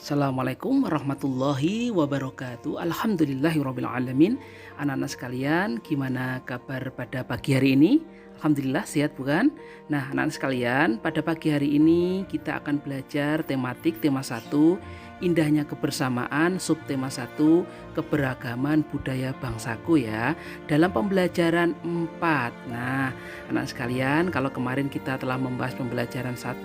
Assalamualaikum warahmatullahi wabarakatuh. Alhamdulillahirrabbilalamin. Anak-anak sekalian, gimana kabar pada pagi hari ini? Alhamdulillah sehat bukan? Nah, anak-anak sekalian, pada pagi hari ini kita akan belajar tematik tema 1, indahnya kebersamaan, subtema 1, keberagaman budaya bangsaku ya, dalam pembelajaran 4. Nah, anak sekalian, kalau kemarin kita telah membahas pembelajaran 1,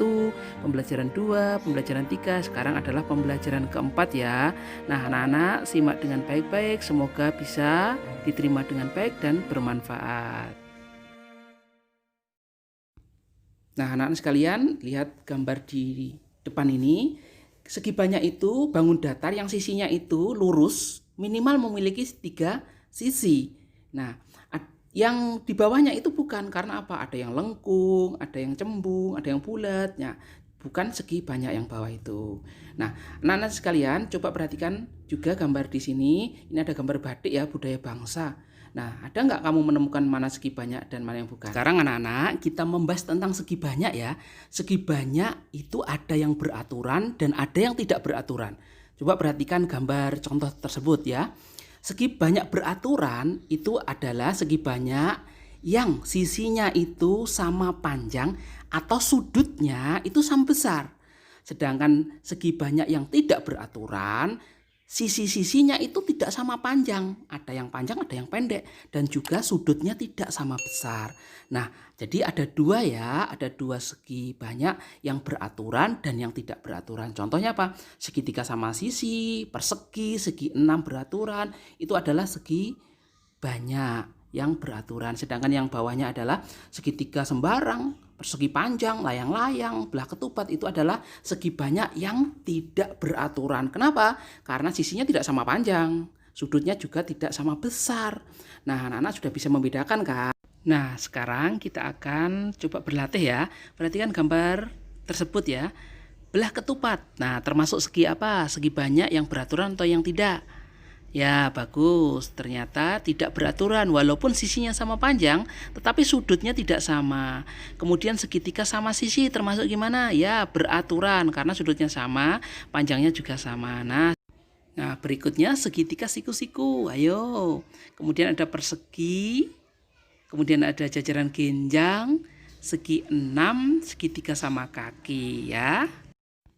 pembelajaran 2, pembelajaran 3, sekarang adalah pembelajaran keempat ya. Nah, anak-anak simak dengan baik-baik, semoga bisa diterima dengan baik dan bermanfaat. Nah, anak-anak sekalian, lihat gambar di depan ini. Segi banyak itu bangun datar yang sisinya itu lurus, minimal memiliki 3 sisi. Nah, yang di bawahnya itu bukan, karena apa? Ada yang lengkung, ada yang cembung, ada yang bulat. Ya, bukan segi banyak yang bawah itu. Nah, anak-anak sekalian, coba perhatikan juga gambar di sini. Ini ada gambar batik ya, budaya bangsa. Nah, ada nggak kamu menemukan mana segi banyak dan mana yang bukan? Sekarang anak-anak, kita membahas tentang segi banyak ya. Segi banyak itu ada yang beraturan dan ada yang tidak beraturan. Coba perhatikan gambar contoh tersebut ya. Segi banyak beraturan itu adalah segi banyak yang sisinya itu sama panjang atau sudutnya itu sama besar. Sedangkan segi banyak yang tidak beraturan, sisi-sisinya itu tidak sama panjang, ada yang panjang, ada yang pendek, dan juga sudutnya tidak sama besar. Nah, jadi ada dua ya, ada dua segi banyak yang beraturan dan yang tidak beraturan. Contohnya apa? Segitiga sama sisi, persegi, segi 6 beraturan, itu adalah segi banyak yang beraturan. Sedangkan yang bawahnya adalah segitiga sembarang, persegi panjang, layang-layang, belah ketupat, itu adalah segi banyak yang tidak beraturan. Kenapa? Karena sisinya tidak sama panjang, sudutnya juga tidak sama besar. Nah, anak-anak sudah bisa membedakan kan? Nah, sekarang kita akan coba berlatih ya. Perhatikan gambar tersebut ya. Belah ketupat. Nah, termasuk segi apa? Segi banyak yang beraturan atau yang tidak? Ya, bagus. Ternyata tidak beraturan walaupun sisinya sama panjang, tetapi sudutnya tidak sama. Kemudian segitiga sama sisi termasuk gimana? Ya, beraturan karena sudutnya sama, panjangnya juga sama. Nah, berikutnya segitiga siku-siku. Ayo. Kemudian ada persegi, kemudian ada jajaran genjang, segi 6, segitiga sama kaki ya.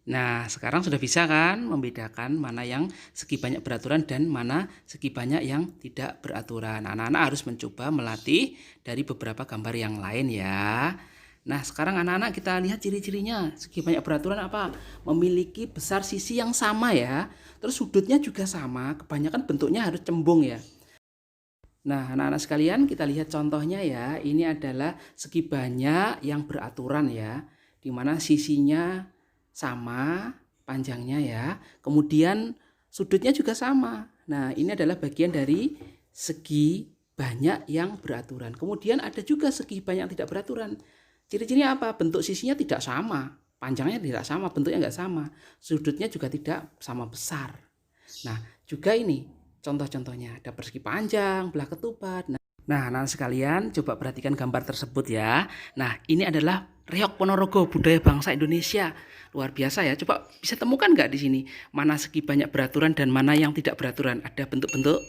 Nah, sekarang sudah bisa kan membedakan mana yang segi banyak beraturan dan mana segi banyak yang tidak beraturan. Anak-anak harus mencoba melatih dari beberapa gambar yang lain ya. Nah, sekarang anak-anak kita lihat ciri-cirinya. Segi banyak beraturan apa? Memiliki besar sisi yang sama ya. Terus sudutnya juga sama, kebanyakan bentuknya harus cembung ya. Nah, anak-anak sekalian, kita lihat contohnya ya. Ini adalah segi banyak yang beraturan ya, di mana sisinya sama panjangnya ya, kemudian sudutnya juga sama. Nah, ini adalah bagian dari segi banyak yang beraturan. Kemudian ada juga segi banyak yang tidak beraturan. Ciri-cirinya apa? Bentuk sisinya tidak sama, panjangnya tidak sama, bentuknya nggak sama, sudutnya juga tidak sama besar. Nah, juga ini contoh-contohnya, ada persegi panjang, belah ketupat. Nah, anak sekalian, coba perhatikan gambar tersebut ya. Nah, ini adalah Reok Ponorogo, budaya bangsa Indonesia. Luar biasa ya. Coba bisa temukan nggak di sini mana segi banyak beraturan dan mana yang tidak beraturan? Ada bentuk-bentuk.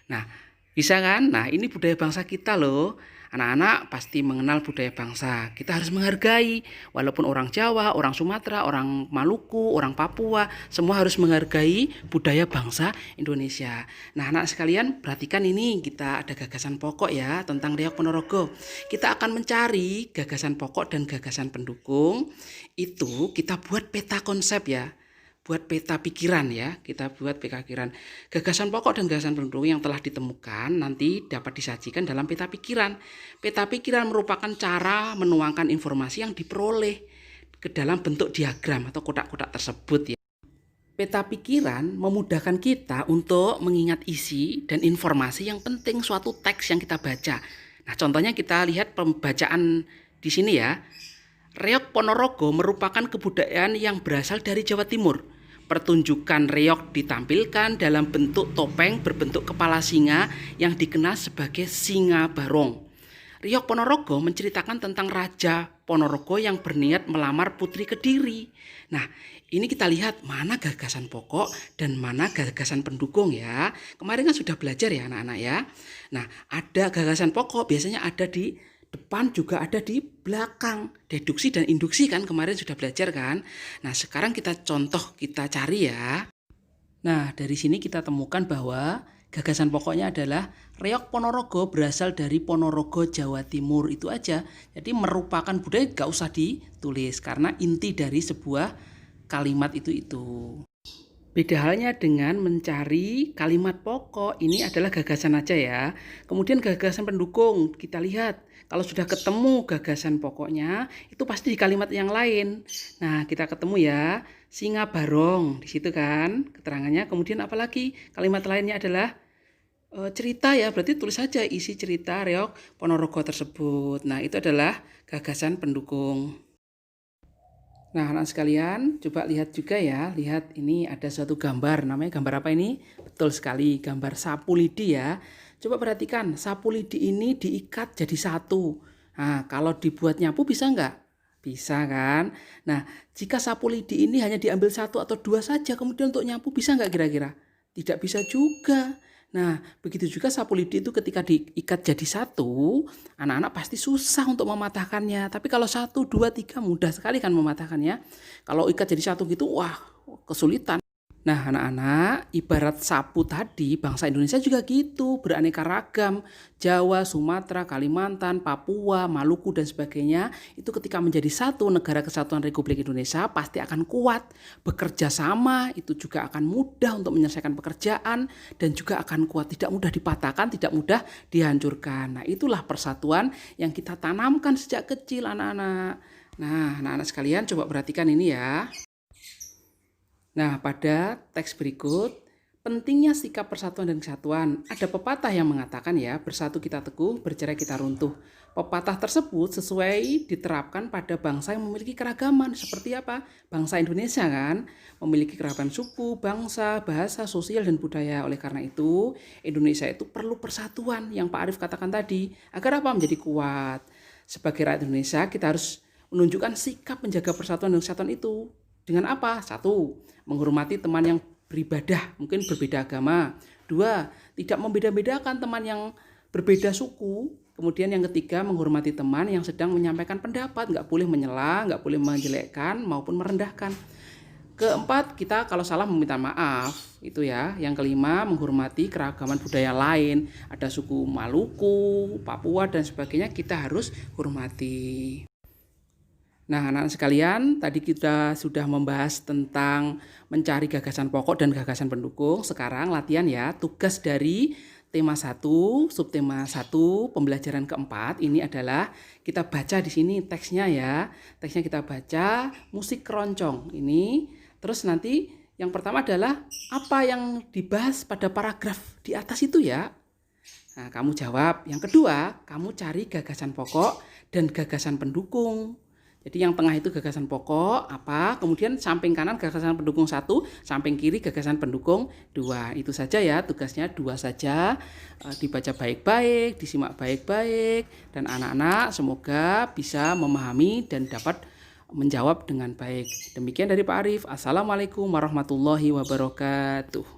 Nah, bisa kan? Nah, ini budaya bangsa kita loh. Anak-anak pasti mengenal budaya bangsa. Kita harus menghargai, walaupun orang Jawa, orang Sumatera, orang Maluku, orang Papua, semua harus menghargai budaya bangsa Indonesia. Nah, anak sekalian, perhatikan ini, kita ada gagasan pokok ya tentang Reok Ponorogo. Kita akan mencari gagasan pokok dan gagasan pendukung. Itu kita buat peta konsep ya. Buat peta pikiran ya, kita buat peta pikiran. Gagasan pokok dan gagasan pendukung yang telah ditemukan nanti dapat disajikan dalam peta pikiran. Peta pikiran merupakan cara menuangkan informasi yang diperoleh ke dalam bentuk diagram atau kotak-kotak tersebut ya. Peta pikiran memudahkan kita untuk mengingat isi dan informasi yang penting suatu teks yang kita baca. Nah, contohnya kita lihat pembacaan di sini ya. Reok Ponorogo merupakan kebudayaan yang berasal dari Jawa Timur. Pertunjukan reok ditampilkan dalam bentuk topeng berbentuk kepala singa yang dikenal sebagai singa barong. Riok Ponorogo menceritakan tentang Raja Ponorogo yang berniat melamar Putri Kediri. Nah, ini kita lihat mana gagasan pokok dan mana gagasan pendukung ya. Kemarin kan sudah belajar ya anak-anak ya. Nah, ada gagasan pokok biasanya ada di depan juga ada di belakang. Deduksi dan induksi kan kemarin sudah belajar kan. Nah, sekarang kita contoh kita cari ya. Nah, dari sini kita temukan bahwa gagasan pokoknya adalah Reok Ponorogo berasal dari Ponorogo, Jawa Timur. Itu aja. Jadi merupakan budaya gak usah ditulis karena inti dari sebuah kalimat itu. Beda halnya dengan mencari kalimat pokok. Ini adalah gagasan aja ya. Kemudian gagasan pendukung. Kita lihat kalau sudah ketemu gagasan pokoknya itu pasti di kalimat yang lain. Nah, kita ketemu ya. Singa Barong di situ kan keterangannya. Kemudian apalagi kalimat lainnya adalah cerita ya, berarti tulis saja isi cerita Reok Ponorogo tersebut. Nah, itu adalah gagasan pendukung. Nah, anak sekalian, coba lihat juga ya. Lihat ini ada suatu gambar. Namanya gambar apa ini? Betul sekali, gambar sapu lidi ya. Coba perhatikan, sapu lidi ini diikat jadi satu. Nah, kalau dibuat nyapu bisa nggak? Bisa kan? Nah, jika sapu lidi ini hanya diambil satu atau dua saja, kemudian untuk nyapu bisa nggak kira-kira? Tidak bisa juga. Nah, begitu juga sapu lidi itu ketika diikat jadi satu, anak-anak pasti susah untuk mematahkannya. Tapi kalau satu, dua, tiga mudah sekali kan mematahkannya. Kalau ikat jadi satu gitu, wah kesulitan. Nah, anak-anak, ibarat sapu tadi, bangsa Indonesia juga gitu, beraneka ragam. Jawa, Sumatera, Kalimantan, Papua, Maluku, dan sebagainya. Itu ketika menjadi satu negara kesatuan Republik Indonesia, pasti akan kuat. Bekerja sama, itu juga akan mudah untuk menyelesaikan pekerjaan, dan juga akan kuat. Tidak mudah dipatahkan, tidak mudah dihancurkan. Nah, itulah persatuan yang kita tanamkan sejak kecil, anak-anak. Nah, anak-anak sekalian, coba perhatikan ini ya. Nah, pada teks berikut, pentingnya sikap persatuan dan kesatuan. Ada pepatah yang mengatakan ya, bersatu kita teguh, bercerai kita runtuh. Pepatah tersebut sesuai diterapkan pada bangsa yang memiliki keragaman. Seperti apa? Bangsa Indonesia kan, memiliki keragaman suku, bangsa, bahasa, sosial, dan budaya. Oleh karena itu, Indonesia itu perlu persatuan yang Pak Arief katakan tadi. Agar apa? Menjadi kuat. Sebagai rakyat Indonesia, kita harus menunjukkan sikap menjaga persatuan dan kesatuan itu. Dengan apa? Satu, menghormati teman yang beribadah, mungkin berbeda agama. Dua, tidak membeda-bedakan teman yang berbeda suku. Kemudian yang ketiga, menghormati teman yang sedang menyampaikan pendapat. Nggak boleh menyela, nggak boleh menjelekkan maupun merendahkan. Keempat, kita kalau salah meminta maaf. Itu ya. Yang kelima, menghormati keragaman budaya lain. Ada suku Maluku, Papua, dan sebagainya, kita harus hormati. Nah, anak-anak sekalian, tadi kita sudah membahas tentang mencari gagasan pokok dan gagasan pendukung. Sekarang latihan ya, tugas dari tema 1, subtema 1, pembelajaran keempat. Ini adalah kita baca di sini teksnya ya. Teksnya kita baca musik keroncong. Ini terus nanti yang pertama adalah apa yang dibahas pada paragraf di atas itu ya. Nah, kamu jawab. Yang kedua, kamu cari gagasan pokok dan gagasan pendukung. Jadi yang tengah itu gagasan pokok apa, kemudian samping kanan gagasan pendukung 1, samping kiri gagasan pendukung 2. Itu saja ya, tugasnya 2 saja. Dibaca baik-baik, disimak baik-baik, dan anak-anak semoga bisa memahami dan dapat menjawab dengan baik. Demikian dari Pak Arief. Assalamualaikum warahmatullahi wabarakatuh.